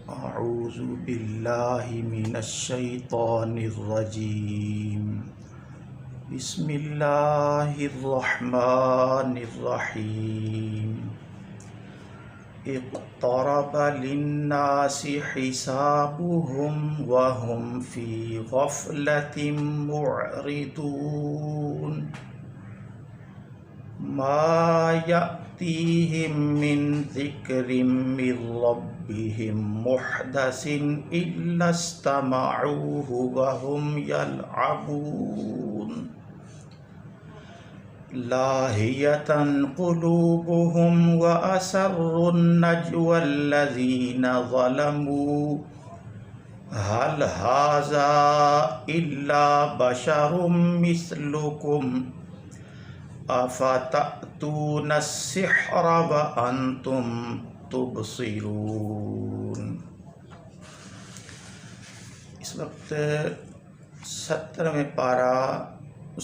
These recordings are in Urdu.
اعوذ باللہ من الشیطان الرجیم بسم اللہ الرحمن الرحیم اقترب للناس حسابهم وهم في غفلة معرضون ما يأتيهم من ذكر من ربهم محدث إلا استمعوه وهم يلعبون لاهية قلوبهم وأسروا النجوى الذين ظلموا هل هذا إلا بشر مثلكم افتأتون السحر وانتم تبصرون۔ اس وقت 70ویں پارہ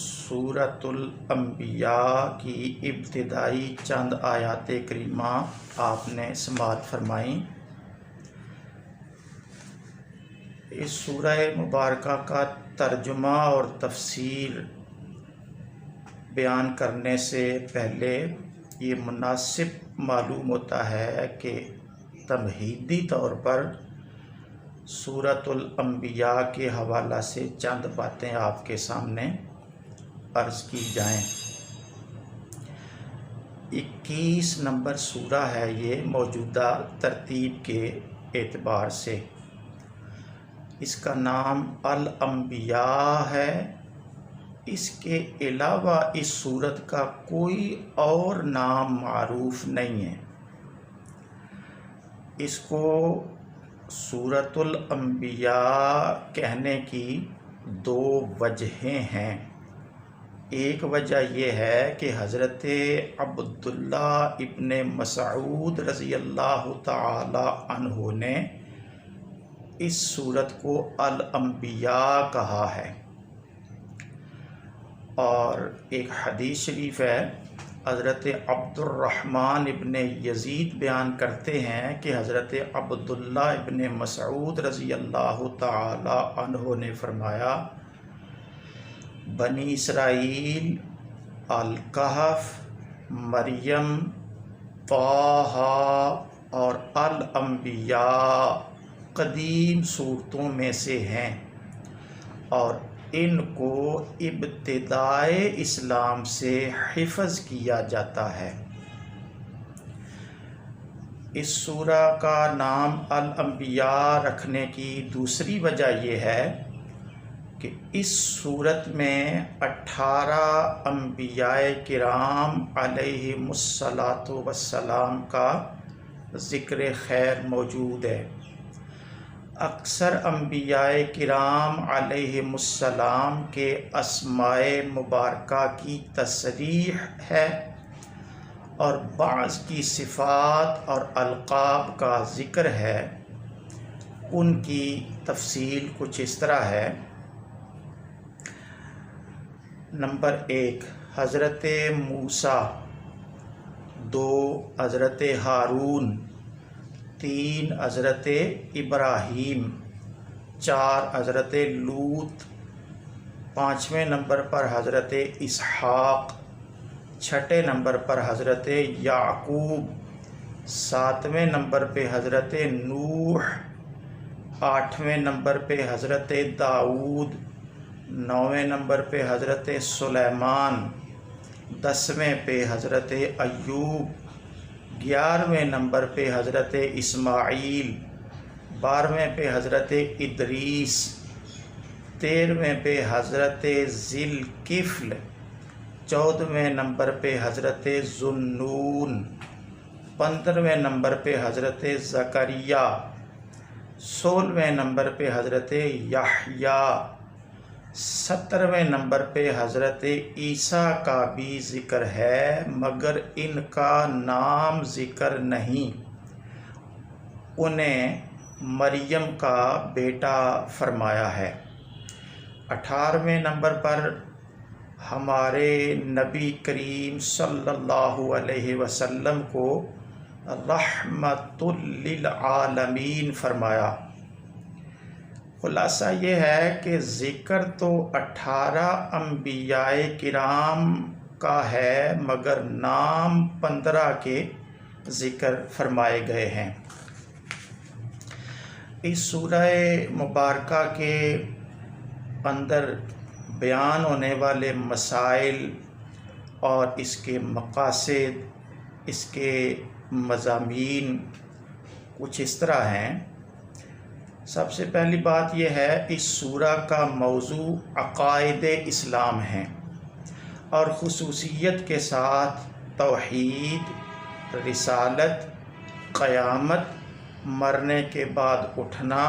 سورۃ الانبیاء کی ابتدائی چند آیات کریمہ آپ نے سماعت فرمائیں۔ اس سورہ مبارکہ کا ترجمہ اور تفسیر بیان کرنے سے پہلے یہ مناسب معلوم ہوتا ہے کہ تمہیدی طور پر سورۃ الانبیاء کے حوالہ سے چند باتیں آپ کے سامنے عرض کی جائیں۔ 21 نمبر سورہ ہے یہ موجودہ ترتیب کے اعتبار سے۔ اس کا نام الانبیاء ہے۔ اس کے علاوہ اس سورت کا کوئی اور نام معروف نہیں ہے۔ اس کو سورۃ الانبیاء کہنے کی دو وجہیں ہیں۔ ایک وجہ یہ ہے کہ حضرت عبداللہ ابن مسعود رضی اللہ تعالی عنہ نے اس سورت کو الانبیاء کہا ہے، اور ایک حدیث شریف ہے، حضرت عبد الرحمن ابن یزید بیان کرتے ہیں کہ حضرت عبداللہ ابن مسعود رضی اللہ تعالی عنہ نے فرمایا، بنی اسرائیل، الکہف، مریم، طٰہٰ اور الانبیاء قدیم صورتوں میں سے ہیں، اور ان کو ابتدائے اسلام سے حفظ کیا جاتا ہے۔ اس سورہ کا نام الانبیاء رکھنے کی دوسری وجہ یہ ہے کہ اس سورت میں 18 انبیاء کرام علیہم الصلاۃ والسلام کا ذکر خیر موجود ہے۔ اکثر انبیاء کرام علیہم السلام کے اسماء مبارکہ کی تصریح ہے، اور بعض کی صفات اور القاب کا ذکر ہے۔ ان کی تفصیل کچھ اس طرح ہے۔ نمبر 1 حضرت موسیٰ، 2 حضرت ہارون، 3 حضرت ابراہیم، 4 حضرت لوط، 5ویں نمبر پر حضرت اسحاق، 6 نمبر پر حضرت یعقوب، 7ویں نمبر پہ حضرت نوح، 8ویں نمبر پہ حضرت داؤد، 9ویں نمبر پہ حضرت سلیمان، 10ویں پہ حضرت ایوب، 11ویں نمبر پہ حضرت اسماعیل، 12ویں پہ حضرت ادریس، 13ویں پہ حضرت ذی الکفل، 14ویں نمبر پہ حضرت ذوالنون، 15ویں نمبر پہ حضرت زکریا، 16ویں نمبر پہ حضرت یحییٰ، 17ویں نمبر پہ حضرت عیسیٰ کا بھی ذکر ہے، مگر ان کا نام ذکر نہیں۔ انہیں مریم کا بیٹا فرمایا ہے۔ 18ویں نمبر پر ہمارے نبی کریم صلی اللہ علیہ وسلم کو رحمت للعالمین فرمایا۔ خلاصہ یہ ہے کہ ذکر تو 18 انبیاء کرام کا ہے، مگر نام 15 کے ذکر فرمائے گئے ہیں۔ اس سورہ مبارکہ کے اندر بیان ہونے والے مسائل اور اس کے مقاصد، اس کے مضامین کچھ اس طرح ہیں۔ سب سے پہلی بات یہ ہے، اس سورہ کا موضوع عقائد اسلام ہے اور خصوصیت کے ساتھ توحید، رسالت، قیامت، مرنے کے بعد اٹھنا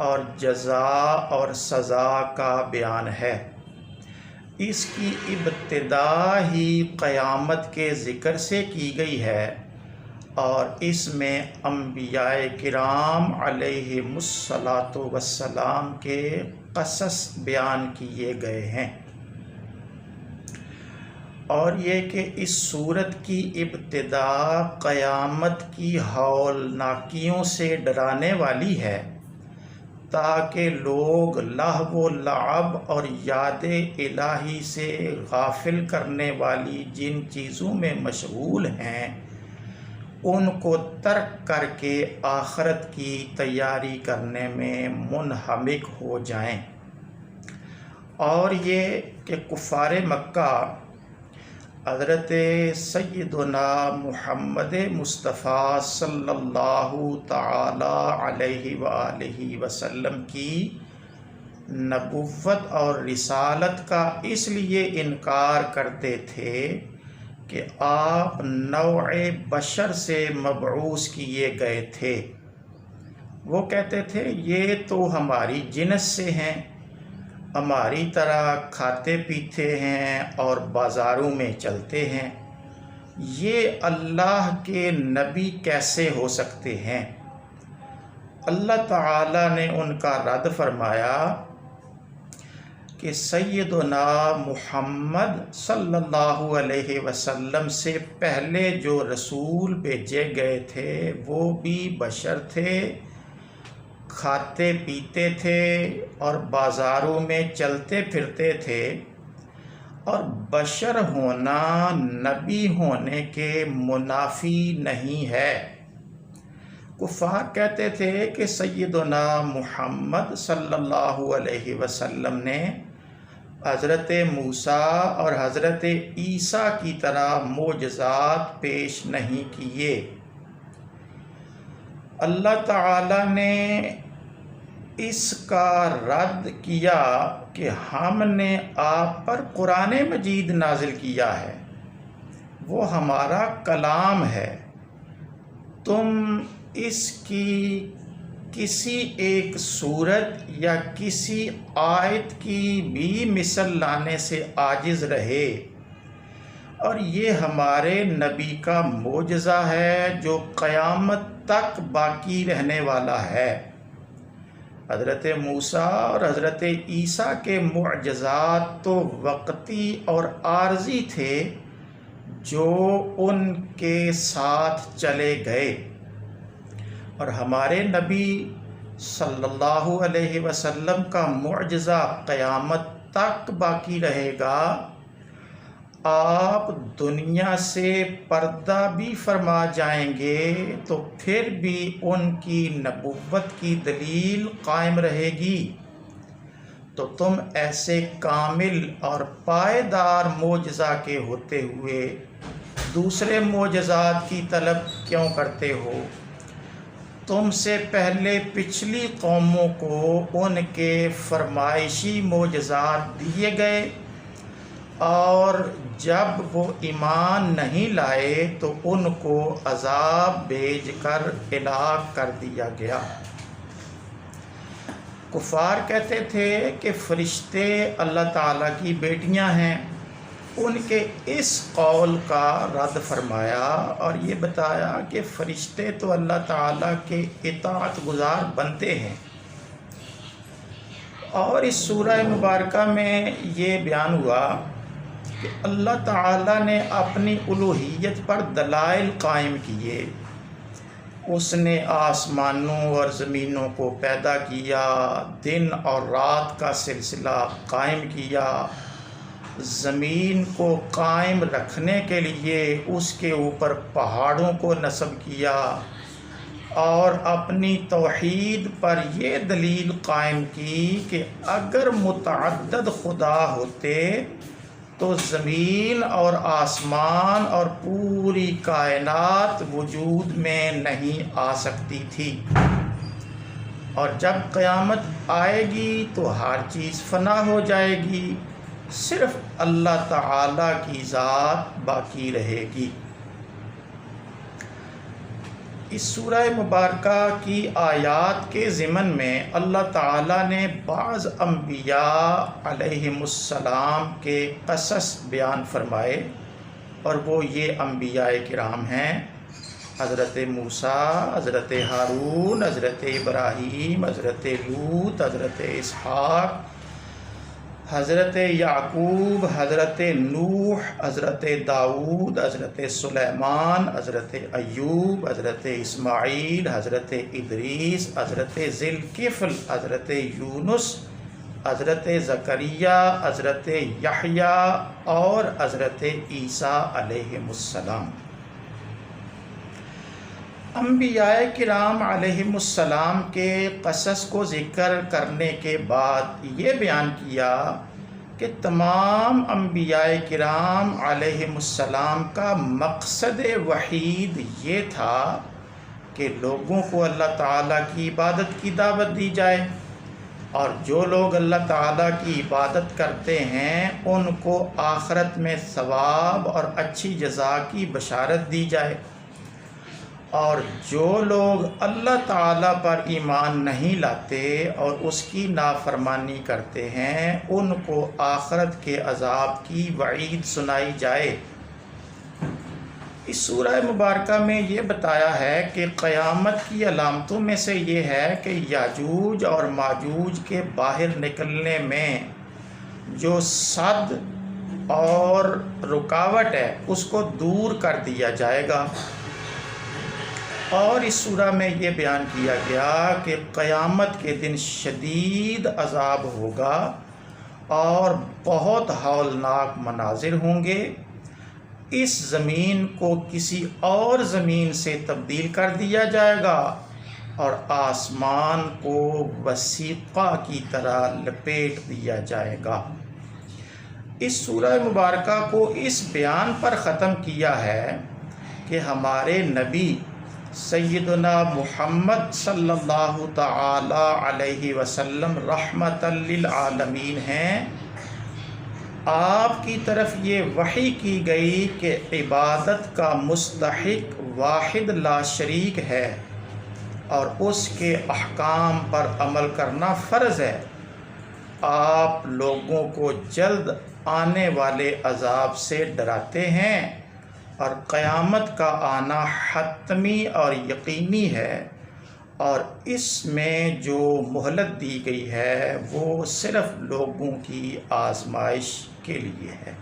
اور جزا اور سزا کا بیان ہے۔ اس کی ابتدا ہی قیامت کے ذکر سے کی گئی ہے اور اس میں انبیاء کرام علیہم الصلاۃ والسلام کے قصص بیان کیے گئے ہیں، اور یہ کہ اس سورت کی ابتدا قیامت کی ہولناکیوں سے ڈرانے والی ہے، تاکہ لوگ لہو و لعب اور یاد الہی سے غافل کرنے والی جن چیزوں میں مشغول ہیں ان کو ترک کر کے آخرت کی تیاری کرنے میں منہمک ہو جائیں۔ اور یہ کہ کفار مکہ حضرت سیدنا محمد مصطفیٰ صلی اللہ تعالی علیہ وآلہ وسلم کی نبوت اور رسالت کا اس لیے انکار کرتے تھے کہ آپ نوع بشر سے مبعوث کیے گئے تھے۔ وہ کہتے تھے یہ تو ہماری جنس سے ہیں، ہماری طرح کھاتے پیتے ہیں اور بازاروں میں چلتے ہیں، یہ اللہ کے نبی کیسے ہو سکتے ہیں؟ اللہ تعالیٰ نے ان کا رد فرمایا کہ سیدنا محمد صلی اللہ علیہ وسلم سے پہلے جو رسول بھیجے گئے تھے وہ بھی بشر تھے، کھاتے پیتے تھے اور بازاروں میں چلتے پھرتے تھے، اور بشر ہونا نبی ہونے کے منافی نہیں ہے۔ کفار کہتے تھے کہ سیدنا محمد صلی اللہ علیہ وسلم نے حضرت موسیٰ اور حضرت عیسیٰ کی طرح معجزات پیش نہیں کیے۔ اللہ تعالیٰ نے اس کا رد کیا کہ ہم نے آپ پر قرآن مجید نازل کیا ہے، وہ ہمارا کلام ہے، تم اس کی کسی ایک صورت یا کسی آیت کی بھی مثل لانے سے عاجز رہے، اور یہ ہمارے نبی کا معجزہ ہے جو قیامت تک باقی رہنے والا ہے۔ حضرت موسیٰ اور حضرت عیسیٰ کے معجزات تو وقتی اور عارضی تھے جو ان کے ساتھ چلے گئے، اور ہمارے نبی صلی اللہ علیہ وسلم کا معجزہ قیامت تک باقی رہے گا۔ آپ دنیا سے پردہ بھی فرما جائیں گے تو پھر بھی ان کی نبوت کی دلیل قائم رہے گی، تو تم ایسے کامل اور پائیدار معجزہ کے ہوتے ہوئے دوسرے معجزات کی طلب کیوں کرتے ہو؟ تم سے پہلے پچھلی قوموں کو ان کے فرمائشی معجزات دیے گئے، اور جب وہ ایمان نہیں لائے تو ان کو عذاب بھیج کر ہلاک کر دیا گیا۔ کفار کہتے تھے کہ فرشتے اللہ تعالیٰ کی بیٹیاں ہیں۔ ان کے اس قول کا رد فرمایا اور یہ بتایا کہ فرشتے تو اللہ تعالیٰ کے اطاعت گزار بنتے ہیں، اور اس سورہ مبارکہ میں یہ بیان ہوا کہ اللہ تعالیٰ نے اپنی الوہیت پر دلائل قائم کیے اس نے آسمانوں اور زمینوں کو پیدا کیا، دن اور رات کا سلسلہ قائم کیا، زمین کو قائم رکھنے کے لیے اس کے اوپر پہاڑوں کو نصب کیا، اور اپنی توحید پر یہ دلیل قائم کی کہ اگر متعدد خدا ہوتے تو زمین اور آسمان اور پوری کائنات وجود میں نہیں آ سکتی تھی، اور جب قیامت آئے گی تو ہر چیز فنا ہو جائے گی، صرف اللہ تعالیٰ کی ذات باقی رہے گی۔ اس سورہ مبارکہ کی آیات کے ضمن میں اللہ تعالیٰ نے بعض انبیاء علیہم السلام کے قصص بیان فرمائے، اور وہ یہ انبیاء کرام ہیں: حضرت موسیٰ، حضرت ہارون، حضرت ابراہیم، حضرت لوط، حضرت اسحاق، حضرت یعقوب، حضرت نوح، حضرت داؤد، حضرت سلیمان، حضرت ایوب، حضرت اسماعیل، حضرت ادریس، حضرت ذی الکفل، حضرت یونس، حضرت زکریا، حضرت یحییٰ اور حضرت عیسیٰ علیہم السلام۔ انبیاء کرام علیہم السلام کے قصص کو ذکر کرنے کے بعد یہ بیان کیا کہ تمام انبیاء کرام علیہم السلام کا مقصد وحید یہ تھا کہ لوگوں کو اللہ تعالیٰ کی عبادت کی دعوت دی جائے، اور جو لوگ اللہ تعالیٰ کی عبادت کرتے ہیں ان کو آخرت میں ثواب اور اچھی جزا کی بشارت دی جائے، اور جو لوگ اللہ تعالیٰ پر ایمان نہیں لاتے اور اس کی نافرمانی کرتے ہیں ان کو آخرت کے عذاب کی وعید سنائی جائے۔ اس سورہ مبارکہ میں یہ بتایا ہے کہ قیامت کی علامتوں میں سے یہ ہے کہ یاجوج اور ماجوج کے باہر نکلنے میں جو صد اور رکاوٹ ہے اس کو دور کر دیا جائے گا، اور اس سورہ میں یہ بیان کیا گیا کہ قیامت کے دن شدید عذاب ہوگا اور بہت ہولناک مناظر ہوں گے۔ اس زمین کو کسی اور زمین سے تبدیل کر دیا جائے گا، اور آسمان کو وسیقہ کی طرح لپیٹ دیا جائے گا۔ اس سورہ مبارکہ کو اس بیان پر ختم کیا ہے کہ ہمارے نبی سیدنا محمد صلی اللہ تعالی علیہ وسلم رحمۃ للعالمین ہیں۔ آپ کی طرف یہ وحی کی گئی کہ عبادت کا مستحق واحد لا شریک ہے، اور اس کے احکام پر عمل کرنا فرض ہے۔ آپ لوگوں کو جلد آنے والے عذاب سے ڈراتے ہیں، اور قیامت کا آنا حتمی اور یقینی ہے، اور اس میں جو مہلت دی گئی ہے وہ صرف لوگوں کی آزمائش کے لیے ہے۔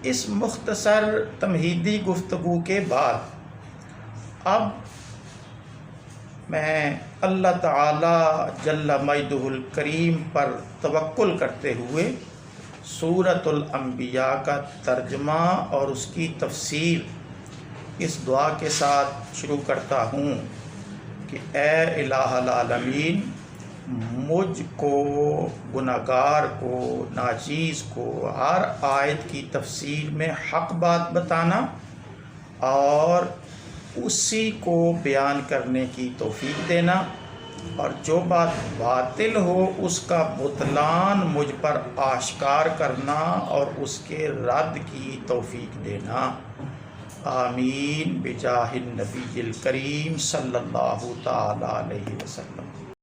اس مختصر تمہیدی گفتگو کے بعد اب میں اللہ تعالی جل مجدہ الکریم پر توکل کرتے ہوئے سورۃ الانبیاء کا ترجمہ اور اس کی تفسیر اس دعا کے ساتھ شروع کرتا ہوں کہ اے الہ العالمین، مجھ کو گناہگار کو، ناچیز کو ہر آیت کی تفسیر میں حق بات بتانا اور اسی کو بیان کرنے کی توفیق دینا، اور جو بات باطل ہو اس کا بطلان مجھ پر آشکار کرنا اور اس کے رد کی توفیق دینا۔ آمین بجاہ النبی الکریم صلی اللہ تعالی علیہ وسلم۔